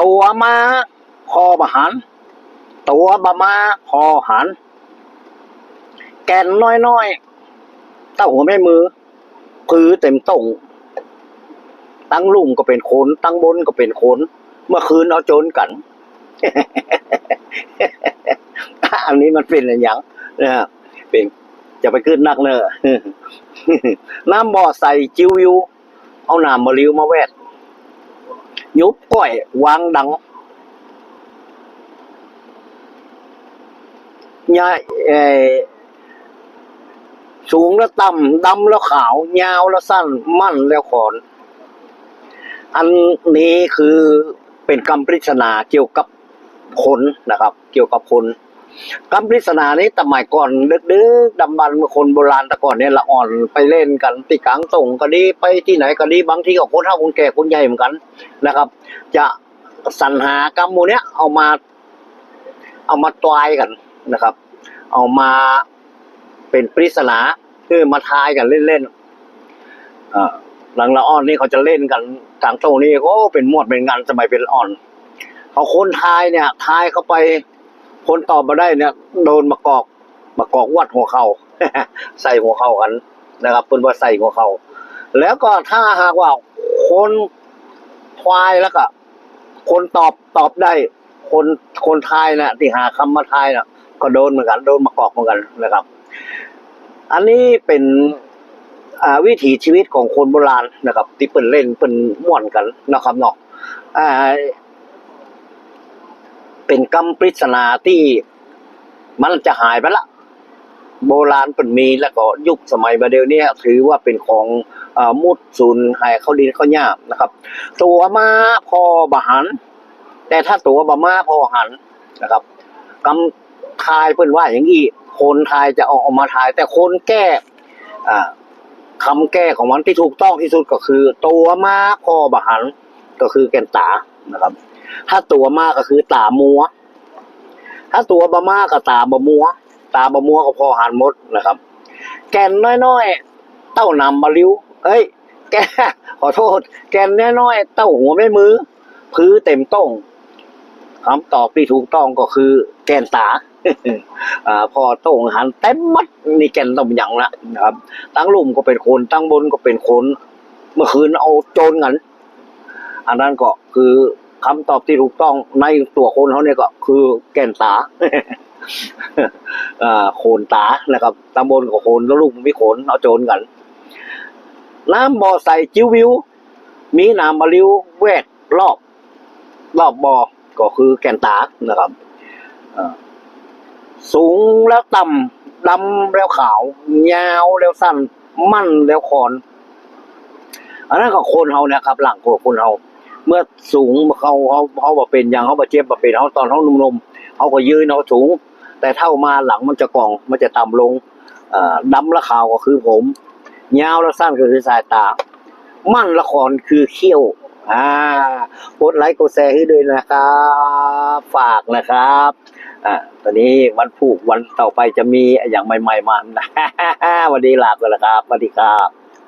ตัวมาพอบหันตัวบะมาพอหันแก่นน้อยๆเต้าหัวแม่มือคือเต็มตรงตั้งลุ่มก็เป็นคนตั้งบนก็เป็นคนเมื่อคืนเอาโจรกัน อันนี้มันเป็นอะไรอย่างนะเป็นจะไปขึ้นนักเนอะ น้ำบ่อใส่จิ้วยูเอาน้ำมาลิ้วมาแวดยุบก้อยวางดังยาสูงแล้วต่ำดำแล้วขาวยาวแล้วสั้นมั่นแล้วขอนอันนี้คือเป็นคำปริศนาเกี่ยวกับคนนะครับ เกี่ยวกับคนคำปริศนานี้สมัยก่อนดึกๆดำบรรพ์คนโบราณแต่ก่อนเนี่ยละอ่อนไปเล่นกันที่กลางส่งก็ดีไปที่ไหนก็ดีบางทีก็คนเฒ่าคนแก่คนใหญ่เหมือนกันนะครับ จะสรรหากรรมโมเนี้ยเอามาตายกันนะครับ เอามาเป็นปริศนาคือมาทายกันเล่นๆหลังละอ่อนนี่เขาจะเล่นกันกลางส่งนี่โอ้เป็นมวดเป็นงานสมัยเป็นอ่อนเขาคนทายเนี่ยทายเข้าไปคนตอบมาได้เนี่ยโดนมากอกวัดหัวเข่า ใส่หัวเข่ากันนะครับเป็นว่าใส่หัวเข่าแล้วก็ถ้าหากว่าคนควายแล้วก็คนตอบได้คนทายนะที่หาคำมาทายนะก็โดนเหมือนกันโดนมากอกเหมือนกันนะครับอันนี้เป็นวิถีชีวิตของคนโบราณนะครับที่เปิ่นเล่นเปิ่นม่วนกันนะครับเนาะเป็นคำปริศนาที่มันจะหายไปละโบราณเปิ่นมีแล้วก็ยุคสมัยมาเดี๋ยวนี้ถือว่าเป็นของมุดศูนย์หายเขาดินเขาหญ้านะครับตัวมาพอบหันแต่ถ้าตัวบะมาพอหันนะครับคำทายเปิ่นว่าอย่างนี้คนทายจะเอามาทายแต่คนแก้คำแก้ของมันที่ถูกต้องที่สุดก็คือตัวมาพอบหันก็คือแก่นตานะครับถ้าตัวมาก็คือตามัวถ้าตัวบะมาก็ตาบะมัวตาบะมัวก็พอหันหมดนะครับแก่นน้อยๆเต้านำมาลิ้วแกขอโทษแก่นน้อยๆเต้าหัวแม่มือพื้เต็มต้องคำตอบที่ถูกต้องก็คือแก่นตา พอโต้งหันเต็มมัดนี่แก่นต้มอย่างละนะครับตั้งลุ่มก็เป็นคนตั้งบนก็เป็นคนเมื่อคืนเอาโจรกันอันนั้นก็คือคำตอบที่ถูกต้องในตัวคนเขาเนี่ยก็คือแก่นตา โคนตานะครับตำบลกับโคนแล้วลูกมีโคนเอาโจรกันน้ำบ่อใส่จิ้ววิวมีน้ำมาลิ้วแวดรอบบ่อก็คือแก่นตานะครับสูงแล้วต่ำดำแล้วขาวยาวแล้วสั้นมั่นแล้วขอนอันนั้นก็คนเขาเนี่ยครับหลังคนเขาเมื่อสูงเขาบ่เป็นอย่างเขาบ่เจ็บบ่เป็นเขาตอนเขาหนุ่มๆเขาก็ยืนเขาสูงแต่เท่ามาหลังมันจะกองมันจะต่ำลงดำและขาวก็คือผมยาวและสั้นก็คือสายตามั่นละครคือเขี้ยวกดไลค์กดแชร์ให้ด้วยนะครับฝากนะครับตอนนี้วันพุธวันต่อไปจะมีอย่างใหม่ๆมา วันนี้ลาไปแล้วครับสวัสดีครับ